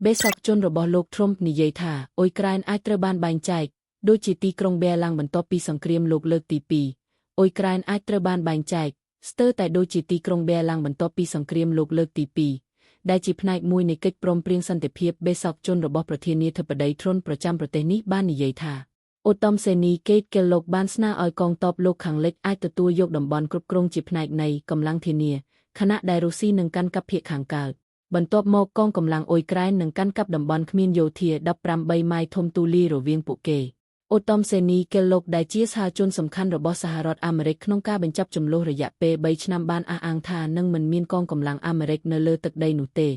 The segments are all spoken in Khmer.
បេសកជនរបស់លោក Trump និយាយថាអ៊ុយក្រែនអាចត្រូវបានបែងចែកដូចជាទីក្រុងបែឡាំងបន្ទាប់ពីសង្គ្រាមលោកលើកទី2អ៊ុយក្រែនអាចត្រូវបានបែងចែកស្ទើរតែដូចជាទីក្រុងបែឡាំងបន្ទាប់ពីសង្គ្រាមលោកលើកទី2ដែលជាផ្នែកមួយនៃកិច្ចព្រមព្រៀងសន្តិភាពបេសកជនរបស់ប្រធានាធិបតី Trump ប្រចាំប្រទេសនេះបាននិយាយថាឧត្តមសេនីយ៍ Keith Kellogg បានស្នើឲ្យកងទ័ពលោកខាងលិចអាចទទួលយកតំបន់គ្រប់គ្រងជាផ្នែកនៃកម្លាំងធានាខណៈដែលរុស្ស៊ីនឹងកាន់កាប់ភាគខាងកើតបន្ទាប់មកកងកម្លាំងអ៊ុយក្រែននឹងកាន់កាប់តំបន់គ្មានយោធា18ម៉ាយលធំទូលាយរវាងពួកគេឧត្តមសេនីយ៍ Kellogg ដែលជាសហជនសំខាន់របស់សហរដ្ឋអាមេរិកក្នុងការបញ្ចប់ជម្លោះរយៈពេល3ឆ្នាំបានអះអាងថានឹងមិនមានកងកម្លាំងអាមេរិកនៅលើទឹកដីនោះទេ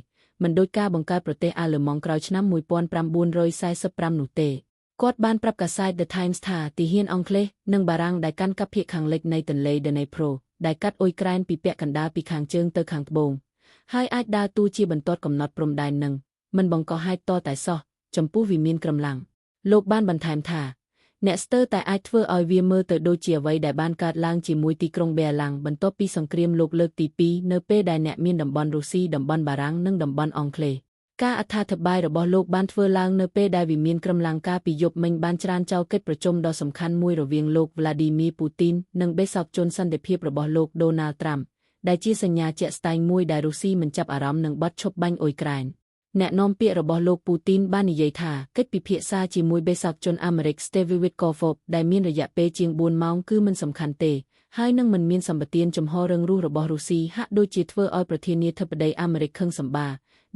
មិនដូចការបង្កើតប្រទេសអាល្លឺម៉ង់ក្រោយឆ្នាំ1945នោះទេគាត់បានប្រាប់កាសែត The Times ថាទាហានអង់គ្លេសនិងបារាំងដែលកាន់កាប់ភាគខាងលិចនៃទន្លេ Dnepro ដែលកាត់អ៊ុយក្រែនពីពាក់កណ្ដាលពីខាងជើងទៅខាងត្បូងហើយអាចដើរតួជាបន្ទាត់កំណត់ព្រំដែននឹងមិនបង្កហេតុតតែសោះចំពោះវិមានក្រំឡាំងលោកបានបន្ថែមថាអ្នកស្ទើរតែអាចធ្វើឲ្យវាមើលទៅដូចជាអ្វីដែលបានកើតឡើងជាមួយទីក្រុងបែឡាំងបន្ទាប់ពីសង្គ្រាមលោកលើកទី2នៅពេលដែលអ្នកមានតំបន់រុស្ស៊ីតំបន់បារាំងនិងតំបន់អង់គ្លេសការអត្ថាធិប្បាយរបស់លោកបានធ្វើឡើងនៅពេលដែលវិមានក្រំឡាំងកាលពីយប់មិញបានច្រានចោលកិច្ចប្រជុំដ៏សំខាន់មួយរវាងលោក Vladimir Putin និងបេសកជនសន្តិភាពរបស់លោក Donald Trump ដែលជាសញ្ញាជាក់ស្ដែងមួយដែលរុស្ស៊ីមិនចាប់អារម្មណ៍នឹងបទឈប់បាញ់អ៊ុយក្រែនអ្នកនាំពាក្យរបស់លោក Putin បាននិយាយថាកិច្ចពិភាក្សាជាមួយបេសកជនអាមេរិក Steve Witkoff ដែលមានរយៈពេលជាង4ម៉ោងគឺមិនសំខាន់ទេហើយនឹងមិនមានសម្បទានចំហរឹងរូសរបស់រុស្ស៊ីហាក់ដូចជាធ្វើឲ្យប្រធានាធិបតីអាមេរិកខឹងសម្បា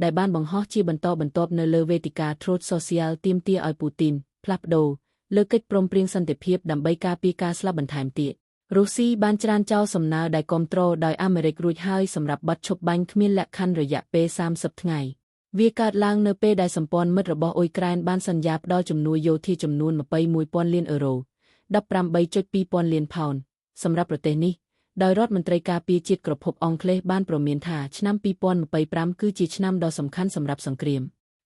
ដែលបានបង្ហោះជាបន្តបន្ទាប់នៅលើវេទិកា Truth Social ទាមទារឲ្យ Putin ផ្លាស់ប្ដូរលើកិច្ចព្រមព្រៀងសន្តិភាពដើម្បីការពារការស្លាប់បន្ថែមទៀតរុស្ស៊ីបានច្រានចោលសំណើដែលគាំទ្រដោយអាមេរិករួចហើយសម្រាប់បទឈប់បាញ់គ្មានលក្ខខណ្ឌរយៈពេល30ថ្ងៃវាកើតឡើងនៅពេលដែលសម្ព័ន្ធមិត្តរបស់អ៊ុយក្រែនបានសន្យាផ្ដល់ជំនួយយោធាចំនួន21,000 លានអឺរ៉ូ 18.2 លានផោនសម្រាប់ប្រទេសនេះដោយរដ្ឋមន្ត្រីការពារជាតិក្រភពអង់គ្លេសបានព្រមានថាឆ្នាំ2025គឺជាឆ្នាំដ៏សំខាន់សម្រាប់សង្គ្រាម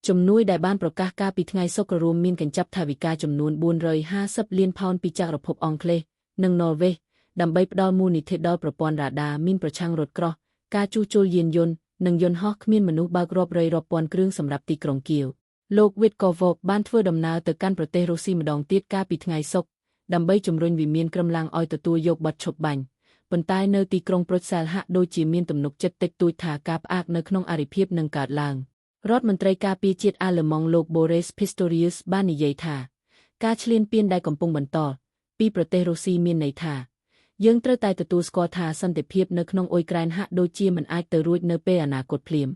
ជំនួយដែលបានប្រកាសកាលពីថ្ងៃសុក្ររួមមានកញ្ចប់ថវិកាចំនួន450លានផោនពីចក្រភពអង់គ្លេសនិងន័រវេសដើម្បីផ្ដល់មូលនិធិដល់ប្រព័ន្ធរ៉ាដាមីនប្រឆាំងរថក្រោះការជួសជុលយានយន្តនិងយន្តហោះគ្មានមនុស្សបើករាប់រយរាប់ពាន់គ្រឿងសម្រាប់ទីក្រុងគៀវលោក Witkoff បានធ្វើដំណើរទៅកាន់ប្រទេសរុស្ស៊ីម្ដងទៀតកាលពីថ្ងៃសុក្រដើម្បីជំរុញវិមានក្រំឡាំងឲ្យទទួលយកបទឈប់បាញ់ប៉ុន្តែនៅទីក្រុងប្រូសែលហាក់ដូចជាមានទំនុកចិត្តតិចតួចថាការផ្អាកនៅក្នុងអរិភាពនឹងកើតឡើងរដ្ឋមន្ត្រីការពារជាតិអាល្លឺម៉ង់លោក Boris Pistorius បាននិយាយថាការឈ្លានពានដែលកំពុងបន្តពីប្រទេសរុស្ស៊ីមានន័យថាយើងត្រូវតែទទួលស្គាល់ថាសន្តិភាពនៅក្នុងអ៊ុយក្រែនហាក់ដូចជាមិនអាចទៅរួចនៅពេលអនាគតភ្លាម